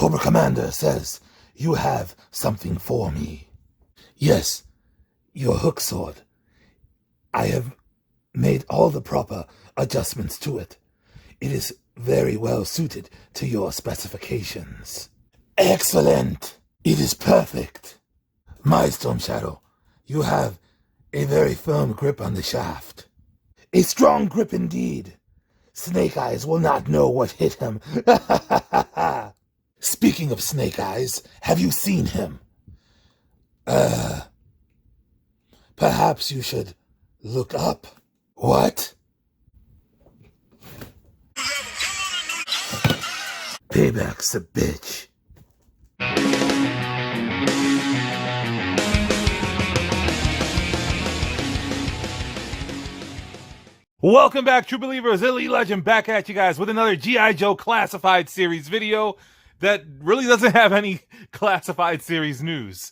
Cobra Commander says you have something for me. Yes, your hook sword. I have made all the proper adjustments to it. It is very well suited to your specifications. Excellent! It is perfect. My Storm Shadow, you have a very firm grip on the shaft. A strong grip indeed. Snake Eyes will not know what hit him. Speaking of Snake Eyes, have you seen him? Perhaps you should look up. What? Payback's a bitch. Welcome back, True Believers. Elite Legend back at you guys with another G.I. Joe Classified Series video that really doesn't have any Classified Series news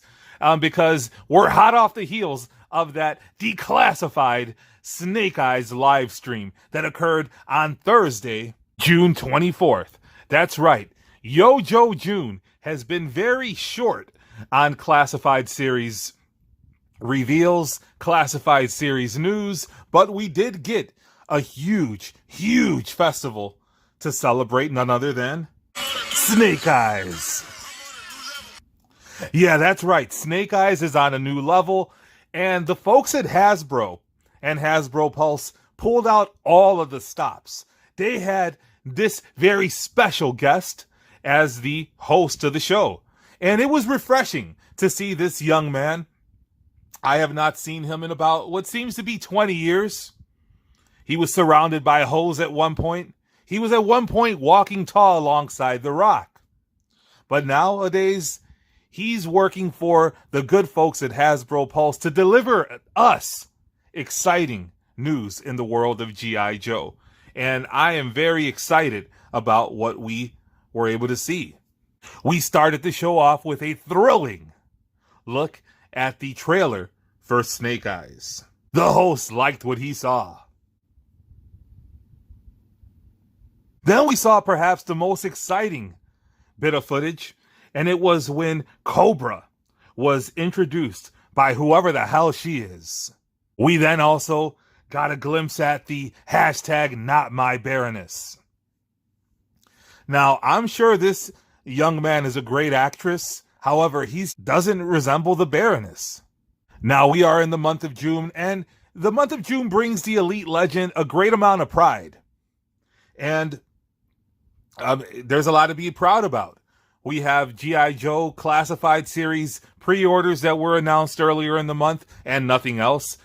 because we're hot off the heels of that Declassified Snake Eyes live stream that occurred on Thursday, June 24th. That's right. Yo Joe June has been very short on Classified Series reveals, Classified Series news, but we did get a huge festival to celebrate, none other than Snake Eyes. Yeah, that's right. Snake Eyes is on a new level, and the folks at Hasbro and Hasbro Pulse pulled out all of the stops. They had this very special guest as the host of the show, and it was refreshing to see this young man. I have not seen him in about what seems to be 20 years. He was surrounded by hoes at one point. He was at one point walking tall alongside The Rock. But nowadays, he's working for the good folks at Hasbro Pulse to deliver us exciting news in the world of G.I. Joe. And I am very excited about what we were able to see. We started the show off with a thrilling look at the trailer for Snake Eyes. The host liked what he saw. Then we saw perhaps the most exciting bit of footage, and it was when Cobra was introduced by whoever the hell she is. We then also got a glimpse at the hashtag Not My Baroness. Now, I'm sure this young man is a great actress. However, he doesn't resemble the Baroness. Now, we are in the month of June, and the month of June brings the Elite Legend a great amount of pride. And there's a lot to be proud about. We have G.I. Joe Classified Series pre-orders that were announced earlier in the month and nothing else.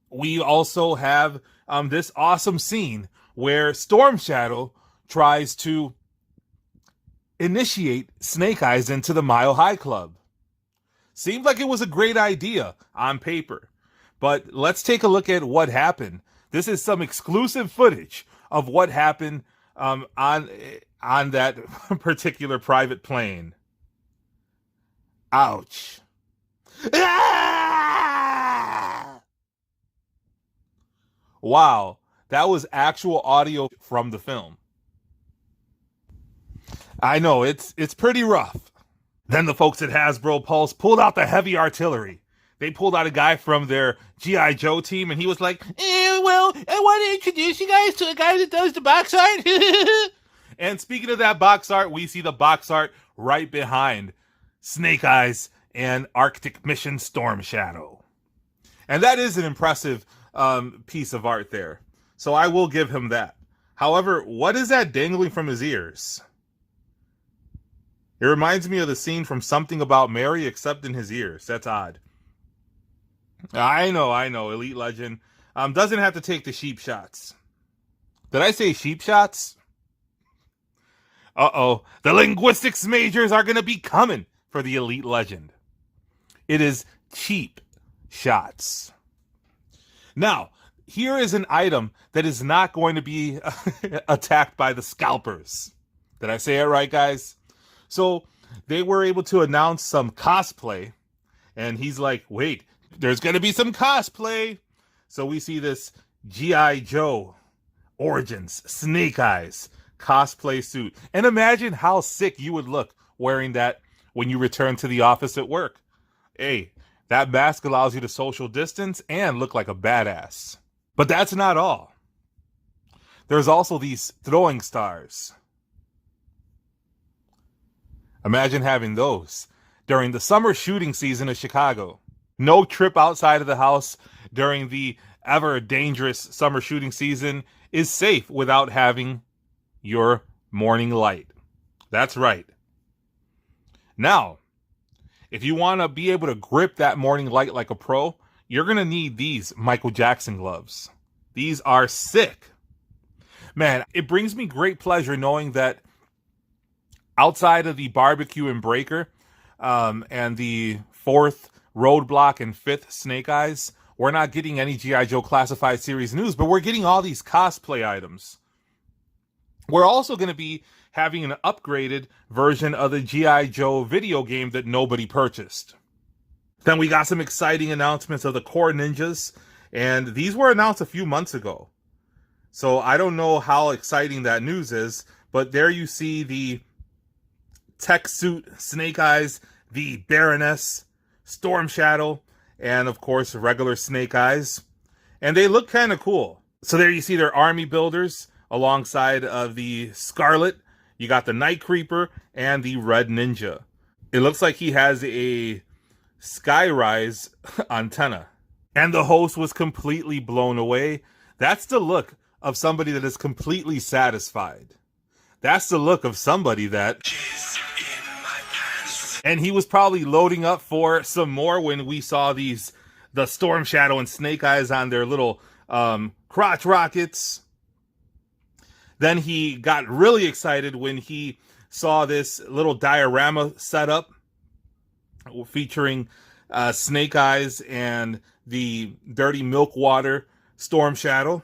We also have this awesome scene where Storm Shadow tries to initiate Snake Eyes into the Mile High Club. Seemed like it was a great idea on paper, but let's take a look at what happened. This is some exclusive footage of what happened on that particular private plane. Ouch. Ah! Wow, that was actual audio from the film. I know, it's pretty rough. Then the folks at Hasbro Pulse pulled out the heavy artillery. They pulled out a guy from their G.I. Joe team, and he was like, well, I want to introduce you guys to a guy that does the box art. And speaking of that box art, we see the box art right behind Snake Eyes and Arctic Mission Storm Shadow. And that is an impressive piece of art there. So I will give him that. However, what is that dangling from his ears? It reminds me of the scene from Something About Mary, except in his ears. That's odd. I know. Elite Legend doesn't have to take the sheep shots. Did I say sheep shots? Uh-oh. The linguistics majors are going to be coming for the Elite Legend. It is cheap shots. Now, here is an item that is not going to be attacked by the scalpers. Did I say it right, guys? So they were able to announce some cosplay, and he's like, wait, there's going to be some cosplay. So we see this G.I. Joe Origins Snake Eyes cosplay suit. And imagine how sick you would look wearing that when you return to the office at work. Hey, that mask allows you to social distance and look like a badass. But that's not all. There's also these throwing stars. Imagine having those during the summer shooting season of Chicago. No trip outside of the house during the ever dangerous summer shooting season is safe without having your morning light. That's right. Now, if you want to be able to grip that morning light like a pro, you're going to need these Michael Jackson gloves. These are sick. Man, it brings me great pleasure knowing that outside of the barbecue and breaker and the 4th roadblock and 5th Snake Eyes, we're not getting any G.I. Joe Classified Series news, but we're getting all these cosplay items. We're also going to be having an upgraded version of the G.I. Joe video game that nobody purchased. Then we got some exciting announcements of the Core Ninjas, and these were announced a few months ago. So I don't know how exciting that news is, but there you see the tech suit Snake Eyes, the Baroness, Storm Shadow, and of course regular Snake Eyes. And they look kind of cool. So there you see their army builders alongside of the Scarlet. You got the Night Creeper and the Red Ninja. It looks like he has a Skyrise antenna. And the host was completely blown away. That's the look of somebody that is completely satisfied. That's the look of somebody that... And he was probably loading up for some more when we saw the Storm Shadow and Snake Eyes on their little crotch rockets. Then he got really excited when he saw this little diorama setup featuring Snake Eyes and the Dirty Milk Water Storm Shadow.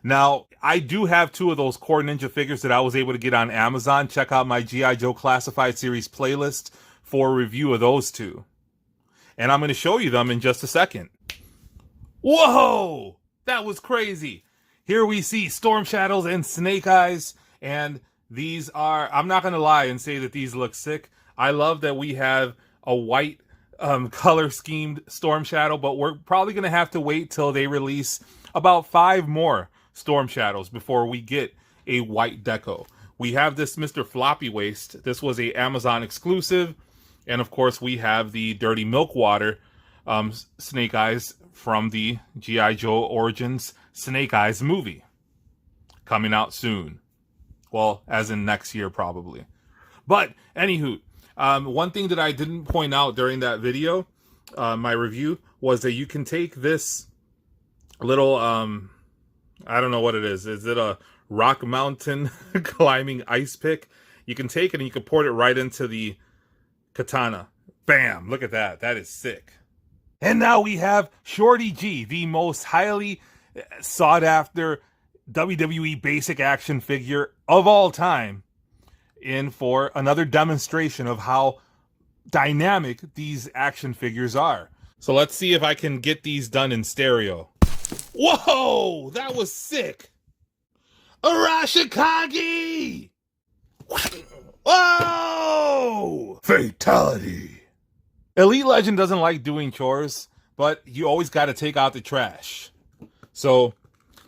Now, I do have 2 of those Core Ninja figures that I was able to get on Amazon. Check out my G.I. Joe Classified Series playlist for a review of those 2. And I'm going to show you them in just a second. Whoa! That was crazy. Here we see Storm Shadows and Snake Eyes. And these are, I'm not going to lie and say that these look sick. I love that we have a white color schemed Storm Shadow, but we're probably going to have to wait till they release about 5 more Storm Shadows before we get a white deco. We have this Mr. Floppy Waist. This was a Amazon exclusive. And of course we have the Dirty Milk Water Snake Eyes from the G.I. Joe Origins Snake Eyes movie. Coming out soon. Well, as in next year probably. But anywho, one thing that I didn't point out during that video, my review, was that you can take this little... I don't know what it is. Is it a Rock Mountain climbing ice pick? You can take it and you can port it right into the katana. Bam! Look at that. That is sick. And now we have Shorty G, the most highly sought after WWE basic action figure of all time, in for another demonstration of how dynamic these action figures are. So let's see if I can get these done in stereo. Whoa! That was sick! Arashikage! Whoa! Fatality. Elite Legend doesn't like doing chores, but you always got to take out the trash. So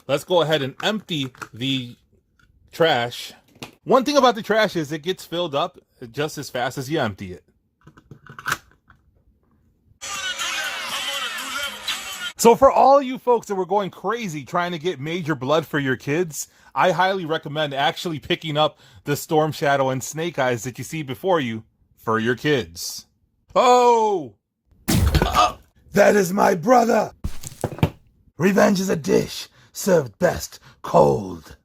let's go ahead and empty the trash. One thing about the trash is it gets filled up just as fast as you empty it. So for all you folks that were going crazy trying to get Major Blood for your kids, I highly recommend actually picking up the Storm Shadow and Snake Eyes that you see before you for your kids. Oh! That is my brother. Revenge is a dish served best cold.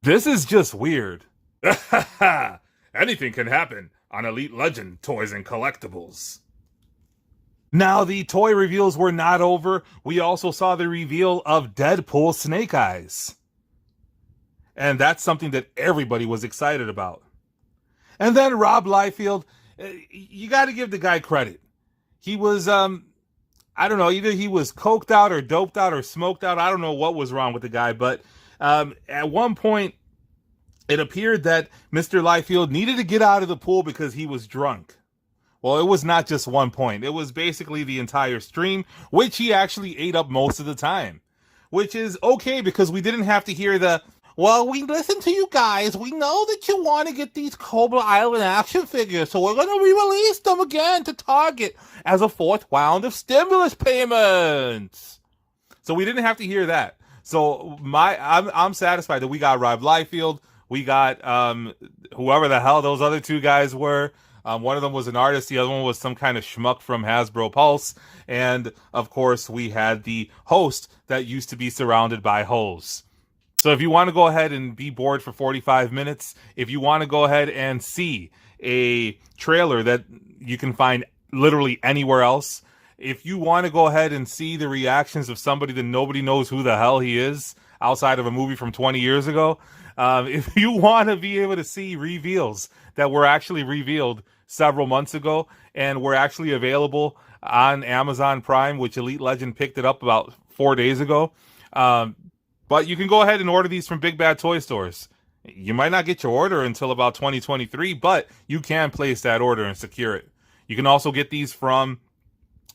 This is just weird. Anything can happen on Elite Legend Toys and Collectibles. Now, the toy reveals were not over. We also saw the reveal of Deadpool Snake Eyes. And that's something that everybody was excited about. And then Rob Liefeld, you got to give the guy credit. He was, I don't know, either he was coked out or doped out or smoked out. I don't know what was wrong with the guy, but At one point, it appeared that Mr. Liefeld needed to get out of the pool because he was drunk. Well, it was not just one point. It was basically the entire stream, which he actually ate up most of the time. Which is okay because we didn't have to hear the, well, we listened to you guys. We know that you want to get these Cobra Island action figures, so we're going to re-release them again to Target as a fourth round of stimulus payments. So we didn't have to hear that. So I'm satisfied that we got Rob Liefeld. We got whoever the hell those other two guys were. One of them was an artist. The other one was some kind of schmuck from Hasbro Pulse. And, of course, we had the host that used to be surrounded by hoes. So if you want to go ahead and be bored for 45 minutes, if you want to go ahead and see a trailer that you can find literally anywhere else, if you want to go ahead and see the reactions of somebody that nobody knows who the hell he is outside of a movie from 20 years ago, if you want to be able to see reveals that were actually revealed several months ago and were actually available on Amazon Prime, which Elite Legend picked it up about 4 days ago. But you can go ahead and order these from Big Bad Toy Stores. You might not get your order until about 2023, but you can place that order and secure it. You can also get these from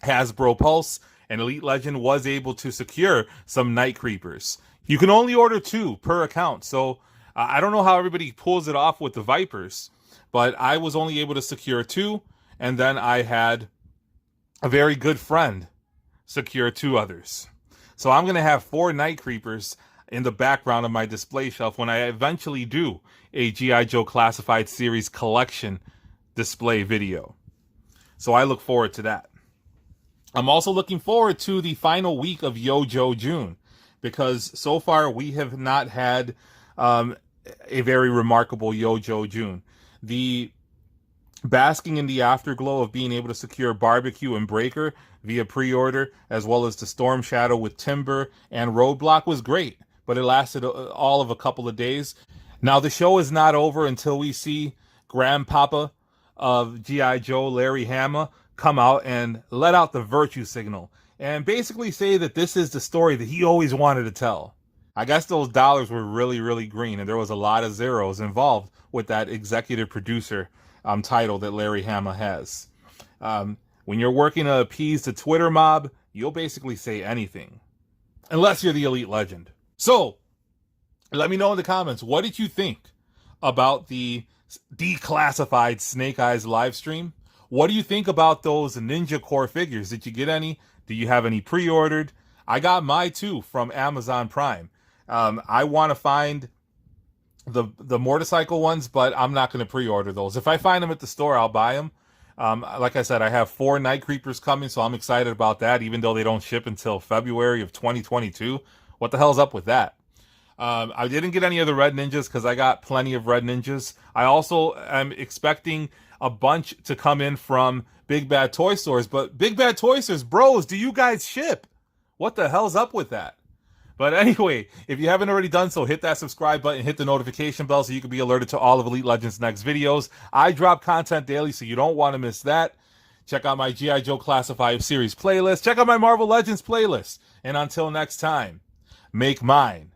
Hasbro Pulse, and Elite Legend was able to secure some Night Creepers. You can only order 2 per account, so I don't know how everybody pulls it off with the Vipers, but I was only able to secure 2, and then I had a very good friend secure 2 others. So I'm going to have 4 Night Creepers in the background of my display shelf when I eventually do a G.I. Joe Classified Series collection display video. So I look forward to that. I'm also looking forward to the final week of Yo-Jo June, because so far we have not had a very remarkable Yo-Jo June. The basking in the afterglow of being able to secure Barbecue and Breaker via pre-order, as well as the Storm Shadow with Timber and Roadblock, was great, but it lasted all of a couple of days. Now, the show is not over until we see Grandpapa of G.I. Joe, Larry Hama, come out and let out the virtue signal and basically say that this is the story that he always wanted to tell. I guess those dollars were really, really green, and there was a lot of zeros involved with that executive producer title that Larry Hama has. When you're working to appease the Twitter mob, you'll basically say anything, unless you're the Elite Legend. So, let me know in the comments, what did you think about the Declassified Snake Eyes live stream? What do you think about those Ninja Core figures? Did you get any? Do you have any pre-ordered? I got my 2 from Amazon Prime. I want to find the motorcycle ones, but I'm not going to pre-order those. If I find them at the store, I'll buy them. Like I said, I have 4 Night Creepers coming, so I'm excited about that, even though they don't ship until February of 2022. What the hell's up with that? I didn't get any of the Red Ninjas because I got plenty of Red Ninjas. I also am expecting a bunch to come in from Big Bad Toy Stores, but Big Bad Toy Stores, bros, do you guys ship? What the hell's up with that? But anyway, if you haven't already done so, hit that subscribe button, hit the notification bell so you can be alerted to all of Elite Legends' next videos. I drop content daily, so you don't want to miss that. Check out my G.I. Joe Classified Series playlist. Check out my Marvel Legends playlist. And until next time, make mine